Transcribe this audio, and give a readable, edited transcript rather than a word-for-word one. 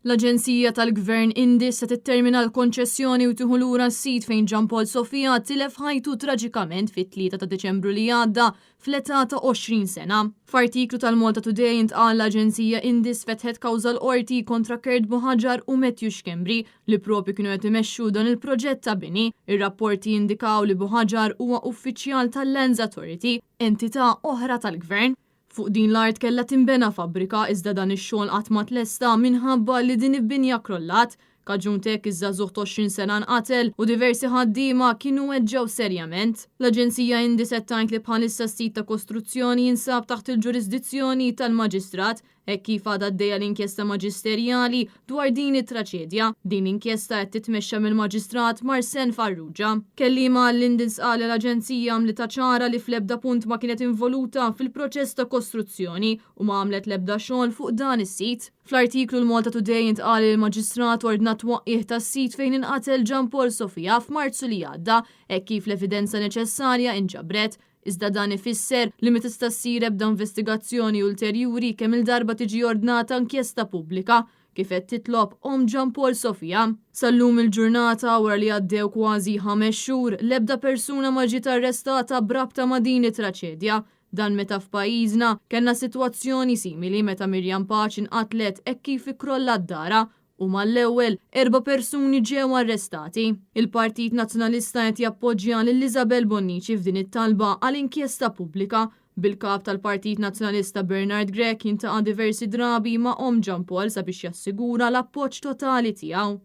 L-Aġenzija tal-Gvern INDIS se tittermina l-konċessjoni u tieħu lura s-sit fejn Jean Paul Sofia tilef ħajtu traġikament fit-3 ta' Deċembru li għadda fl-età ta' 20 sena. F'artiklu tal-Malta Today intqal l-Aġenzija INDIS fetħet kawża l-qorti kontra Kurt Buħaġar u Matthew Xkembri li propri kienu qed imexxu dan il-proġett ta' bini. Ir-rapporti jindikaw li Buħaġar huwa uffiċjal tal-Lands Authority, entità oħra tal-Gvern. Fuq din l-art kellha tinbena fabbrika iżda dan ix-xogħol qatt ma tlesta minħabba li din il-binja krollat. Kaġun tek iż-żagħżugħ 20 sena nqatel u diversi ħaddiema kienu weġġew serjament. L-Aġenzija INDIS qed tgħid li bħalissa s-sit ta' kostruzzjoni jinsab taħt il-ġurisdizzjoni tal-Maġistrat hekk kif għadha għaddejja l-inkjesta maġisterjali dwar din it-traċedja. Din l-inkjesta qed titmexxa mill-Maġistrat Marsen Farrugia. Kelliema l-INDIS qal l-Aġenzija għamlet ċara li fl-ebda punt ma kienet involuta fil-proċess ta' kostruzzjoni u ma għamlet l-ebda xogħol fuq dan is-sit. Fl-artiklu l-Malta Today intqal li l-Maġistrat ordna twaqqih tas-sit fejn inqatel Jean Paul Sofia f'Marzu li għadda hekk kif l-evidenza neċessarja inġabret. Iżda dan ifisser li ma tista' ssir ebda investigazzjoni ulterjuri kemm il-darba tiġi ordnata inkjesta pubblika kif qed titlob Jean Paul Sofia. Sallum il-ġurnata wara li għaddew kważi 5 xhur l-ebda persuna ma ġiet arrestata brabta ma' din it-traċedja. Dan meta f'pajjiżna kellna sitwazzjoni simili meta Miriam Paċ inqatlet hekk kif ikkrollat dara u mal-ewwel 4 persuni ġew arrestati. Il-Partit Nazzjonalista qed jappoġġja lil Isabel Bonnici f'din it-talba għal inkjesta pubblika. Bil-kap tal-Partit Nazzjonalista Bernard Grech jintaqa' diversi drabi ma' Jean Paul sabiex jassigura l-appoġġ totali tiegħu.